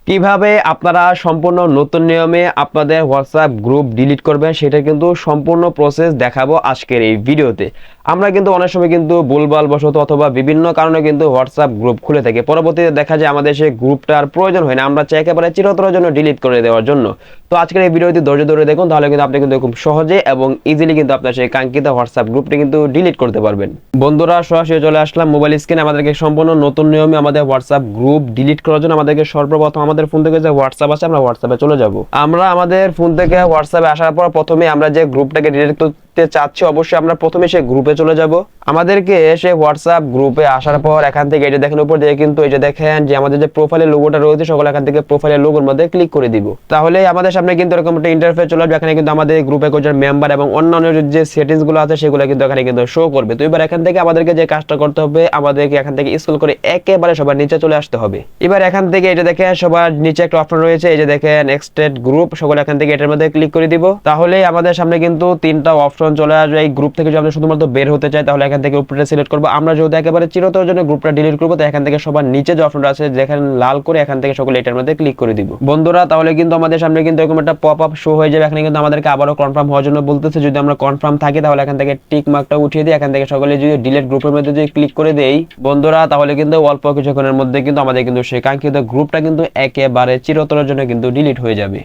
কিভাবে আপনারা সম্পূর্ণ নতুন নিয়মে আপনাদের হোয়াটসঅ্যাপ গ্রুপ ডিলিট করবেন সেটা কিন্তু সম্পূর্ণ প্রসেস দেখাবো আজকের এই ভিডিওতে। আমরা কিন্তু অনেক সময় কিন্তু ভুলভাল বশত অথবা বিভিন্ন কারণে কিন্তু হোয়াটসঅ্যাপ গ্রুপ খুলে থাকি, পরবর্তীতে দেখা যায় আমাদের সেই গ্রুপটার প্রয়োজন হয় না, আমরা চাই একেবারে চিরতরের জন্য ডিলিট করে দেওয়ার জন্য। তো আজকের এই ভিডিওটি ধৈর্য ধরে দেখুন, তাহলে কিন্তু আপনি কিন্তু খুব সহজে এবং ইজিলি কিন্তু আপনার সেই কাঙ্ক্ষিত হোয়াটসঅ্যাপ গ্রুপটি কিন্তু ডিলিট করতে পারবেন। বন্ধুরা, সরাসরি চলে আসলাম মোবাইল স্ক্রিনে। আমাদেরকে সম্পূর্ণ নতুন নিয়মে আমাদের হোয়াটসঅ্যাপ গ্রুপ ডিলিট করার জন্য আমাদেরকে সর্বপ্রথম আমাদের ফোন থেকে যে হোয়াটসঅ্যাপ আছে আমরা হোয়াটসঅ্যাপে চলে যাব। আমরা আমাদের ফোন থেকে হোয়াটসঅ্যাপে আসার পর প্রথমে আমরা যে গ্রুপটাকে ডিলিট করতে চাচ্ছি অবশ্যই আমরা প্রথমে সেই গ্রুপে চলে যাব। আমাদেরকে সেই হোয়াটসঅ্যাপ গ্রুপে আসার পর এখান থেকে এই যে দেখেন উপর দিকে কিন্তু এই যে দেখেন যে আমাদের যে প্রোফাইলের লোগোটা রয়েছে সকল এখান থেকে প্রোফাইলের লোগোর মধ্যে ক্লিক করে দিব। তাহলে আমাদের সামনে কিন্তু এরকম একটা ইন্টারফেস চলে আসবে। এখানে কিন্তু আমাদের গ্রুপে কোজার মেম্বার এবং অন্যান্য যে সেটিংস গুলো আছে সেগুলো কিন্তু এখানে কিন্তু শো করবে। তো এবার এখান থেকে আমাদেরকে যে কাজটা করতে হবে, আমাদেরকে এখান থেকে স্ক্রল করে একেবারে সবার নিচে চলে আসতে হবে। এবার এখান থেকে এই যে দেখেন সবার নিচে একটা অপশন রয়েছে, এই যে দেখেন এক্সটেড গ্রুপ, সকল এখান থেকে এটার মধ্যে ক্লিক করে দিব। তাহলে আমাদের সামনে কিন্তু তিনটা অপশন চলে আসবে। এই গ্রুপ থেকে যদি আমরা শুধুমাত্র বের হতে চাই তাহলে এখান থেকে উপরে সিলেক্ট করব। আমরা যদি একেবারে চিরতরের জন্য গ্রুপটা ডিলিট করব তো এখান থেকে সবার নিচে যে অপশনটা আছে দেখেন লাল করে, এখান থেকে সকলে এটার মধ্যে ক্লিক করে দিব। বন্ধুরা, তাহলে কিন্তু আমাদের সামনে কিন্তু এরকম একটা পপ আপ শো হয়ে যাবে। এখানে কিন্তু আমাদেরকে আবারও কনফার্ম হওয়ার জন্য বলতেছে। যদি আমরা কনফার্ম থাকি তাহলে এখান থেকে টিক মার্কটা উঠিয়ে দিই, এখান থেকে সকলে যদি ডিলিট গ্রুপের মধ্যে যদি ক্লিক করে দেই বন্ধুরা, তাহলে কিন্তু অল্প কিছুক্ষণের মধ্যে কিন্তু আমাদের কিন্তু সেই কাঙ্ক্ষিত গ্রুপটা কিন্তু একেবারে চিরতরের জন্য কিন্তু ডিলিট হয়ে যাবে।